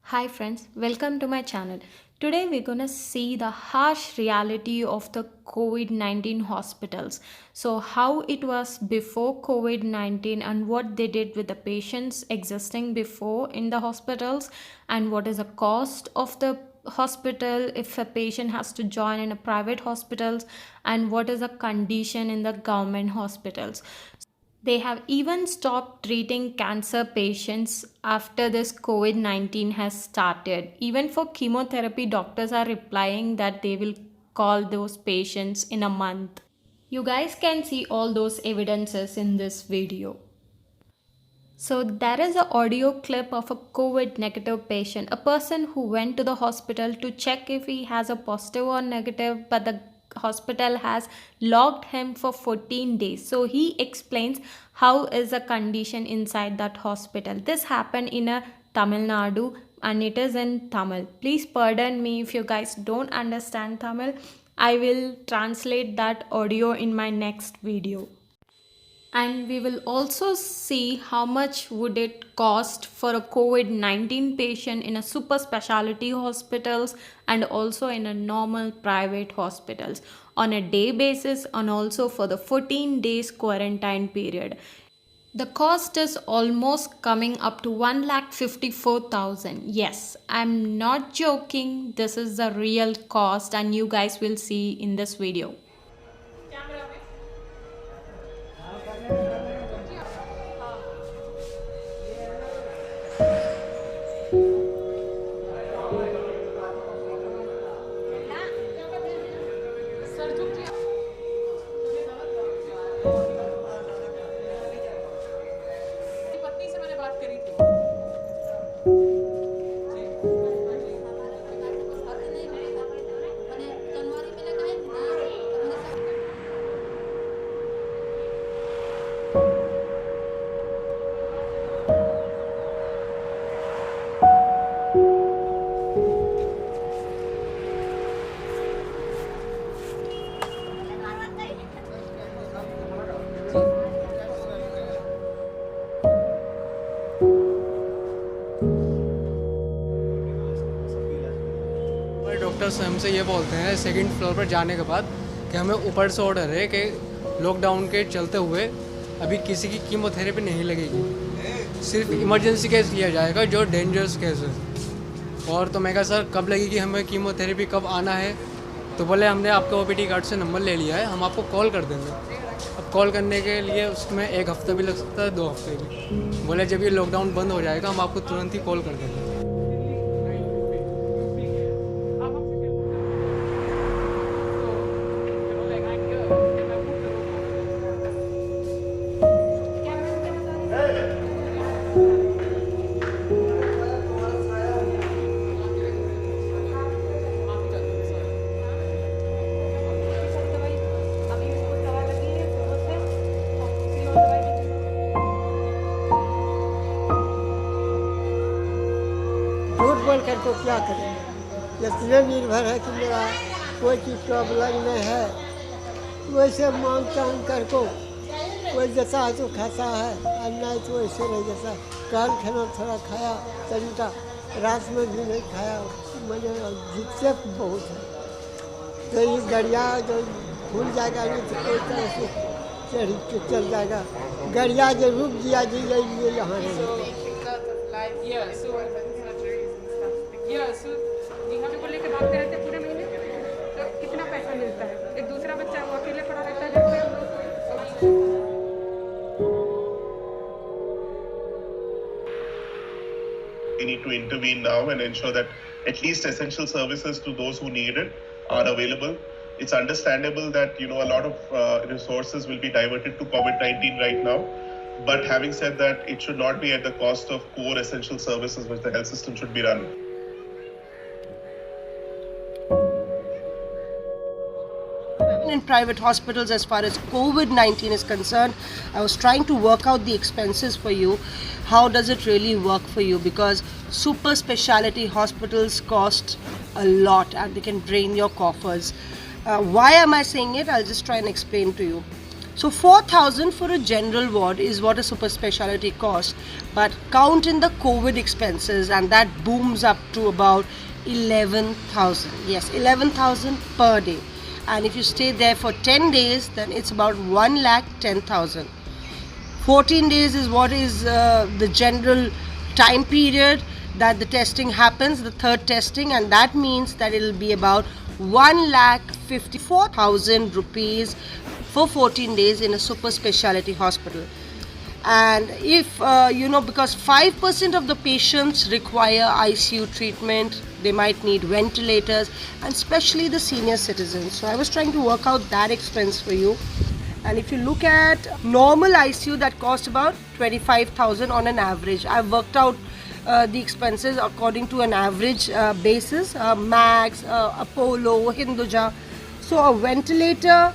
Hi friends, welcome to my channel. Today we're going to see the harsh reality of the COVID-19 hospitals. So how it was before COVID-19 and what they did with the patients existing before in the hospitals and what is the cost of the hospital if a patient has to join in a private hospitals and what is the condition in the government hospitals. They have even stopped treating cancer patients after this COVID 19 has started. Even for chemotherapy, doctors are replying that they will call those patients in a month. You guys can see all those evidences in this video. So there is an audio clip of a COVID negative patient, a person who went to the hospital to check if he has a positive or negative, but the hospital has locked him for 14 days. So he explains how is the condition inside that hospital. This happened in a Tamil Nadu and it is in Tamil. Please pardon me if you guys don't understand Tamil. I will translate that audio in my next video, and we will also see how much would it cost for a covid-19 patient in a super specialty hospitals and also in a normal private hospitals on a day basis and also for the 14 days quarantine period. The cost is almost coming up to 1,54,000. Yes, I'm not joking. This is the real cost and you guys will see in this video. Doctors हमसे ये बोलते हैं second floor पर जाने के बाद कि हमें ऊपर से ऑर्डर है कि लॉकडाउन के चलते हुए अभी किसी की कीमोथेरेपी नहीं लगेगी, सिर्फ इमरजेंसी केस लिया जाएगा जो डेंजरस केस है। और तो मैं कहा सर कब लगेगी, हमें कीमोथेरेपी कब आना है? तो बोले हमने आपके ओपीडी कार्ड से नंबर ले लिया है, हम आपको कॉल कर देंगे। अब कॉल करने के लिए उसमें 1 हफ्ता भी लग सकता है, 2 हफ्ते भी। बोले जब ये लॉकडाउन बंद हो जाएगा हम आपको तुरंत ही कॉल कर देंगे। झूठ बोल कर तो क्या करें, इसलिए निर्भर है कि मेरा कोई चीज़ प्रॉब्लम में है, वैसे मांग चांग कर को कोई जैसा है तो खाता है और नहीं तो वैसे नहीं जैसा। कल खाना थोड़ा खाया तरीका, रात में भी नहीं खाया, मैंने जिससे बहुत है। तो ये गड़िया जो भूल जाएगा नहीं तो कोई तरह से चढ़ के चल जाएगा। गड़िया जो रुक गया जी ये यहाँ नहीं। यहाँ पे को लेकर भागते रहते पूरे महीने, तो कितना पैसा मिलता है? एक दूसरा बच्चा वो अकेले पड़ा रहता है घर पे। We need to intervene now and ensure that at least essential services to those who need it are available. It's understandable that a lot of resources will be diverted to COVID-19 right now. But having said that, it should not be at the cost of core essential services which the health system should be run. In private hospitals, as far as COVID-19 is concerned, I was trying to work out the expenses for you. How does it really work for you? Because super specialty hospitals cost a lot and they can drain your coffers. Why am I saying it? I'll just try and explain to you. So 4,000 for a general ward is what a super specialty costs, but count in the COVID expenses and that booms up to about 11,000. Yes, 11,000 per day. And if you stay there for 10 days, then it's about 1,10,000. 14 days is what is the general time period that the testing happens, the third testing, and that means that it will be about 1,54,000 rupees for 14 days in a super specialty hospital. And if because 5% of the patients require ICU treatment, they might need ventilators, and especially the senior citizens. So I was trying to work out that expense for you. And if you look at normal ICU, that costs about 25,000 on an average. I've worked out the expenses according to an average basis, Max, Apollo, Hinduja. So a ventilator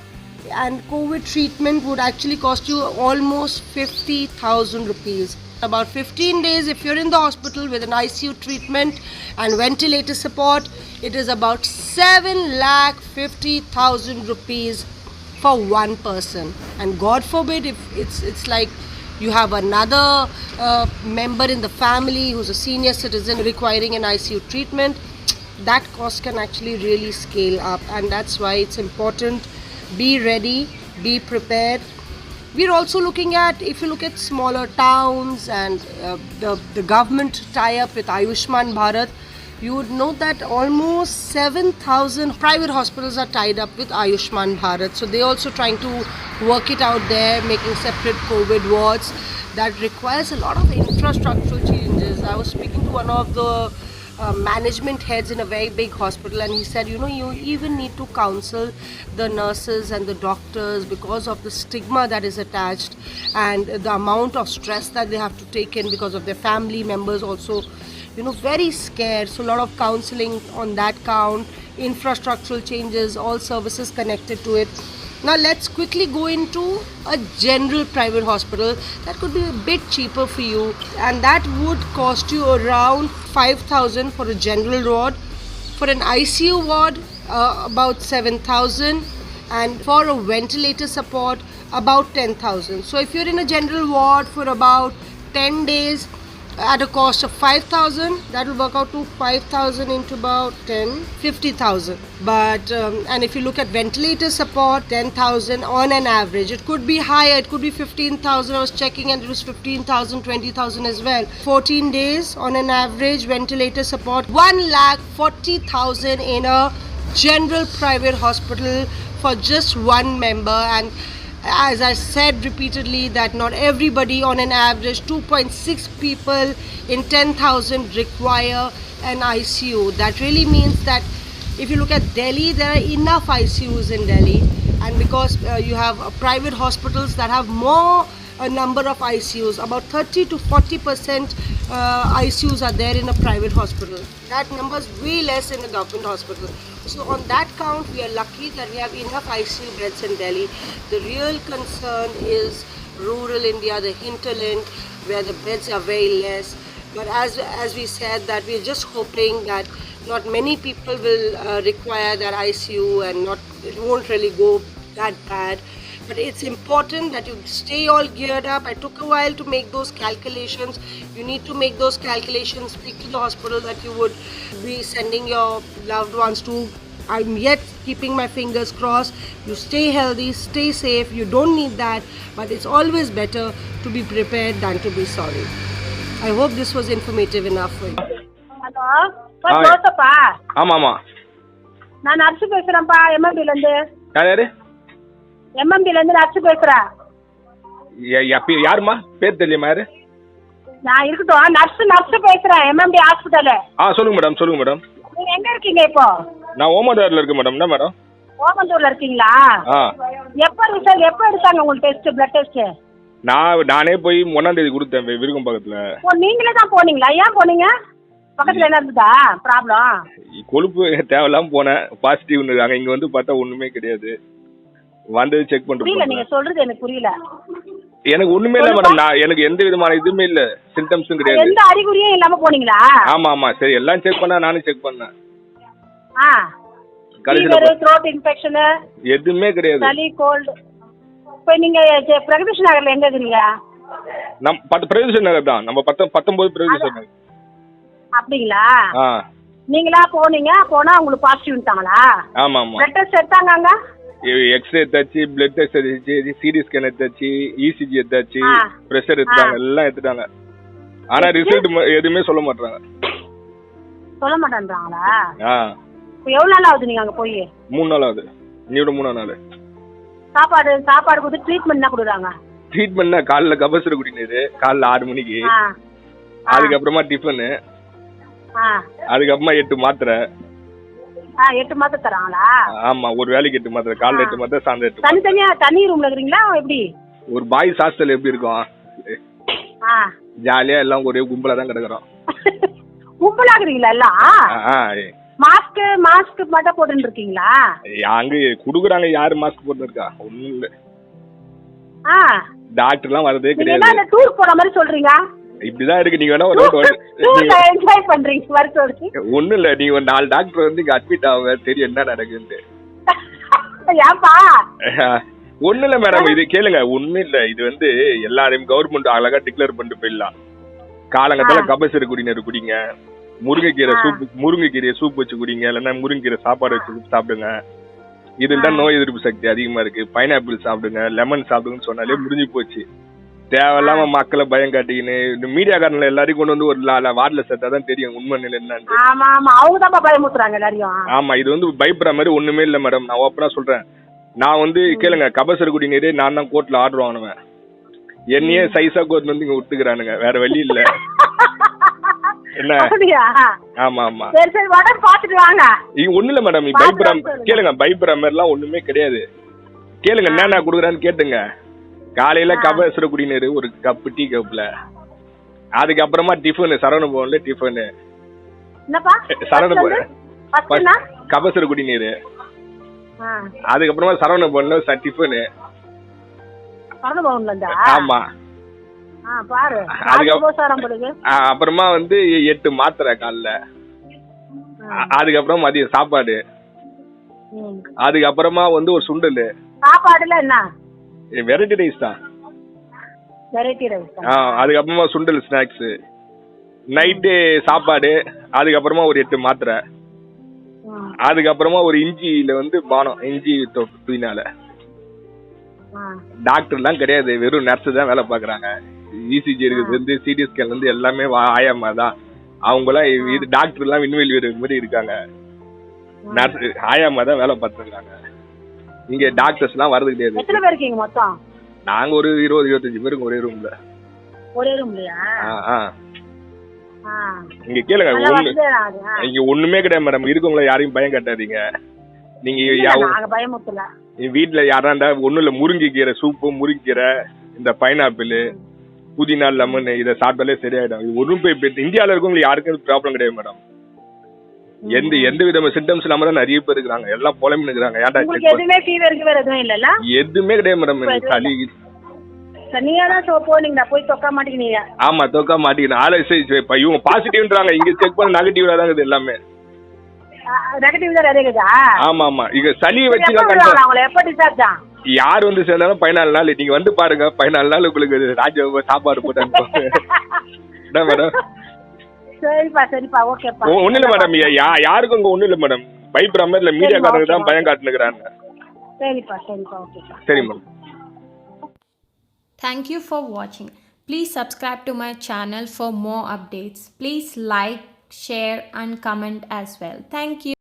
and COVID treatment would actually cost you almost 50,000 rupees. About 15 days if you're in the hospital with an ICU treatment and ventilator support, it is about 7,50,000 rupees for one person. And God forbid if it's like you have another member in the family who's a senior citizen requiring an ICU treatment, that cost can actually really scale up, and that's why it's important. Be ready, be prepared. We're also looking at, if you look at smaller towns and the government tie-up with Ayushman Bharat, you would know that almost 7,000 private hospitals are tied up with Ayushman Bharat. So they're also trying to work it out there, making separate COVID wards. That requires a lot of infrastructural changes. I was speaking to one of the management heads in a very big hospital, and he said, you even need to counsel the nurses and the doctors because of the stigma that is attached and the amount of stress that they have to take in because of their family members also, very scared. So a lot of counseling on that count, infrastructural changes, all services connected to it. Now let's quickly go into a general private hospital that could be a bit cheaper for you, and that would cost you around 5,000 for a general ward. For an ICU ward, about 7,000, and for a ventilator support, about 10,000. So if you're in a general ward for about 10 days at a cost of 5,000, that will work out to 5,000 into about 50,000. But and if you look at ventilator support, 10,000 on an average. It could be higher, it could be 15,000. I was checking and it was 15,000, 20,000 as well. 14 days on an average ventilator support, 1,40,000 in a general private hospital for just one member. And as I said repeatedly, that not everybody, on an average 2.6 people in 10,000 require an ICU. That really means that if you look at Delhi, there are enough ICUs in Delhi, and because you have private hospitals that have more a number of ICUs, about 30 to 40% ICUs are there in a private hospital. That number is way less in a government hospital. So on that count, we are lucky that we have enough ICU beds in Delhi. The real concern is rural India, the hinterland, where the beds are very less. But as we said, that we're just hoping that not many people will require that ICU, and it won't really go that bad. But it's important that you stay all geared up. I took a while to make those calculations. You need to make those calculations, speak to the hospital that you would be sending your loved ones to. I'm yet keeping my fingers crossed. You stay healthy, stay safe. You don't need that, but it's always better to be prepared than to be sorry. I hope this was informative enough for you. Hello ஜோசப்பா? ஆமாம்மா. நான் nurse பேசுகிறேன்ப்பா, எம்எம்பிலேருந்து. யார்? எம்எம்பிலேருந்து nurse பேசுகிறேன். யாருமா? பேர் தெரியுமா யாரு? நான் இருக்கட்டும், நர்ஸு பேசுகிறேன், எம்எம்பி ஹாஸ்பிட்டலு. சொல்லுங்க மேடம். நீங்க எங்க இருக்கீங்க இப்போ? நான் ஓமந்தூர்ல இருக்கேன் மேடம். என்ன மேடம்? ஓமந்தூர்ல இருக்கீங்களா? எப்போ எடுத்தாங்க உங்களுக்கு டெஸ்ட், பிளட் டெஸ்ட்? நானே போய் 1ஆம் தேதி கொடுத்தேன் விருகம் பக்கத்துல. நீங்களே தான் போனீங்களா? ஏன் போனீங்க? பக்கத்துல என்ன இருந்ததா ப்ராப்ளம்? கொழுப்பு தேவையில்லாம போனேன், பாசிட்டிவ் இருக்காங்க. இங்க வந்து பார்த்தா ஒண்ணுமே கிடையாது. வந்தது செக் பண்றேன். நீங்க சொல்றது எனக்கு புரியல. எனக்கு ஒண்ணுமே இல்ல மேடம். எனக்கு எந்த விதமான இதுவுமே இல்ல, சிம்டம்ஸும் கிடையாது. எந்த அறிகுறியும் இல்லாம போனீங்களா? ஆமா சரி, எல்லாம் செக் பண்ணா, நானும் செக் பண்ணேன். ஃபீவர், த்ரோட் இன்ஃபெக்ஷன் எதுவுமே கிடையாது. சளி, கோல்ட் இப்போ நீங்க பிரகதீஷ் நகர்ல எங்க இருக்கிறீங்க? நம் 10 பிரகதீஷ் நகர் தான். நம்ம 19 பிரகதீஷ் நகர். அப்படிங்களா? ஆ நீங்களா போனா உங்களுக்கு பாசிட்டிவ்ட்டாங்களா? ஆமா ஆமா. பிளட் டெஸ்ட் எடுத்தாங்க? எக்ஸ்ரே எடுத்தாச்சு, பிளட் டெஸ்ட் எடுத்தாச்சு, சிடி ஸ்கேன் எடுத்தாச்சு, இசிஜி எடுத்தாச்சு, பிரஷர் எடுத்தாங்க, எல்லாம் எடுத்துட்டாங்க. ஆனா ரிசல்ட் எதுவுமே சொல்ல மாட்டாங்க. சொல்ல மாட்டேன்றாங்களா? ஆ இப்போ எவ்வளவு நாள் ஆகுது நீங்க அங்க போய்? 3 நாள் ஆகுது. நீயோட 3ஆம் நாள். சாப்பாடு கொடுத்து ட்ரீட்மெண்ட் என்ன கொடுக்குறாங்க? ட்ரீட்மெண்ட்னா காலைல கபசுர குடிநீர் காலைல 6 மணிக்கு, அதுக்கப்புறமா டிஃபனு, அதுக்கப்புறமா 8 மாத்திரை. 8 மாத்திரை தராங்களா? ஆமா, ஒரு வேலைக்கு 8 மாத்திரை, காலைல 8 மாத்திரை, சாயந்தரம் 8 மாத்திரை. தனியா தனி ரூம்ல இருக்கீங்களா எப்படி? ஒரு பாய்ஸ் ஹாஸ்டல் எப்படி இருக்கும், ஜாலியா எல்லாம் ஒரே கும்பலா தான் கிடக்குறோம். கும்பலா இருக்கிறீங்களா எல்லாம்? மாஸ்க் மட்டும் போட்டுட்டு இருக்கீங்களா? அங்க குடுக்குறாங்க, யாரு மாஸ்க் போட்டு இருக்கா? ஒண்ணும் இல்ல. டாக்டர்லாம் வரதே கிடையாது. டூர் போற மாதிரி சொல்றீங்க. இப்படிதான் இருக்கு. நீங்க வேணா ஒரு என்ஜாய் பண்றீங்க வர சொல்லி. ஒண்ணும் இல்ல, நீங்க ஒரு 4 டாக்டர் வந்து இங்க அட்மிட் ஆகுங்க, தெரியும் என்ன நடக்குதுன்னு. ஏன்பா? ஒண்ணும் இல்ல மேடம், இது கேளுங்க. ஒண்ணும் இல்ல, இது வந்து எல்லாரையும் கவர்மெண்ட் அழகா டிக்ளேர் பண்ணிட்டு போயிடலாம். காலங்கத்தால கபசுர குடிநீர் குடிங்க, முருங்கைக்கீரை சூப் வச்சு குடிங்க, இல்லைன்னா முருங்கைக்கீரை சாப்பாடு வச்சு சாப்பிடுங்க. இதுல தான் நோய் எதிர்ப்பு சக்தி அதிகமா இருக்கு. பைனாப்பிள் சாப்பிடுங்க, லெமன் சாப்பிடுங்கன்னு சொன்னாலே முடிஞ்சு போச்சு. தேவையில்லாம மக்களை பயம் காட்டிக்கின்னு இந்த மீடியாக்காரங்களை எல்லாரையும் கொண்டு வந்து ஒரு வார்டில் சேர்த்தாதான் தெரியும் உண்மை நிலை என்னன்னு. ஆமா, இது வந்து பயப்படுற மாதிரி ஒண்ணுமே இல்ல மேடம். நான் ஓப்பனா சொல்றேன். நான் வந்து கேளுங்க, கபசுர குடிநீரே நான் தான் கோர்ட்ல ஆர்டர் வாங்கினேன். என்னையே சைஸா கோர்ட் வந்து இங்க விட்டுக்கிறானுங்க, வேற வழி இல்ல. என்ன? ஆமா ஆமா. ஒண்ணு இல்ல மேடம், கேளுங்க, பயப்படுற மாதிரி எல்லாம் ஒண்ணுமே கிடையாது. கேளுங்க என்ன குடுக்குறான்னு கேட்டுங்க. காலையில கபசுர குடிநீர் ஒரு கப்பு, டீ கப்ல. அதுக்கப்புறமா டிஃபனு, சரவண பவன்ல டிஃபனு, சரவண பவன் கபசுர குடிநீர். அதுக்கப்புறமா சரவண பவன்ல டிஃபனு. ஆமா. அப்புறமா வந்து 8 மாத்திரை காலைல. அதுக்கப்புறம் மதியம் சாப்பாடு. அதுக்கப்புறமா வந்து ஒரு சுண்டல். சாப்பாடுல என்ன? வெரைட்டி ரைஸ் தான். அதுக்கப்புறமா சுண்டல் ஸ்நாக்ஸ். நைட்டு சாப்பாடு. அதுக்கப்புறமா ஒரு 8 மாத்திரை. அதுக்கப்புறமா ஒரு இஞ்சியில வந்து பானம், இஞ்சி புதினால. டாக்டர்லாம் கிடையாது, வெறும் நர்ஸ் தான் வேலை பாக்குறாங்க. இசிஜி இருந்து சிடி ஸ்கேன் இருந்து எல்லாமே ஆயாமா தான். அவங்களாம் இது டாக்டர் எல்லாம் விண்வெளி வீரர் மாதிரி இருக்காங்க. நர்ஸ் ஆயாமா தான் வேலை பார்த்துருக்காங்க. இங்க டாக்டர்ஸ் எல்லாம் வரது கிடையாது. எத்தனை பேர் இருக்கீங்க மொத்தம்? நாங்க ஒரு 20-25 பேருக்கு ஒரே ரூம்ல. ஒரே ரூம்லயா? இங்க கேளுங்க, இங்க ஒண்ணுமே கிடையாது மேடம். இருக்கவங்கள யாரையும் பயம் கட்டாதீங்க. நீங்க பயமுத்தல வீட்டுல யாராண்டா ஒண்ணும் இல்ல, முருங்கைக்கீரை சூப்பு, முருங்கைக்கீரை, இந்த பைனாப்பிள், புதினா, லெமன் இதை சாப்பிட்டாலே சரியாயிடும். இது ஒன்றும் போய் இந்தியாவில இருக்கவங்களுக்கு யாருக்கும் ப்ராப்ளம் கிடையாது மேடம். எந்த விதமான சிம்டம்ஸ் இல்லாம தான் நிறைய பேர் இருக்காங்க. எல்லாம் புலம்பு நிக்கிறாங்க. எதுவுமே கிடையாது மேடம். சளி ஆமா, தொக்கா மாட்டீங்க. இவங்க பாசிட்டிவ்ன்றாங்க, இங்க செக் பண்ண நெகட்டிவா தான் இருக்குது எல்லாமே. ஆமா ஆமா. இங்க சளி வச்சு யார் வந்து சேர்ந்தாலும் 14 நாள் நீங்க வந்து பாருங்க. 14 நாள் உங்களுக்கு ராஜ சாப்பாடு போட்டு என்ன மேடம்? ஒண்ணு இல்ல மேடம், யாருக்கும் இங்க ஒண்ணு இல்ல மேடம். பயப்படுற மாதிரி இல்ல, மீடியாக்காரங்க தான் பயம் காட்டுனுக்குறாங்க. சரி madam. Thank you for watching. Please subscribe to my channel for more updates. Please like, share and comment as well. Thank you.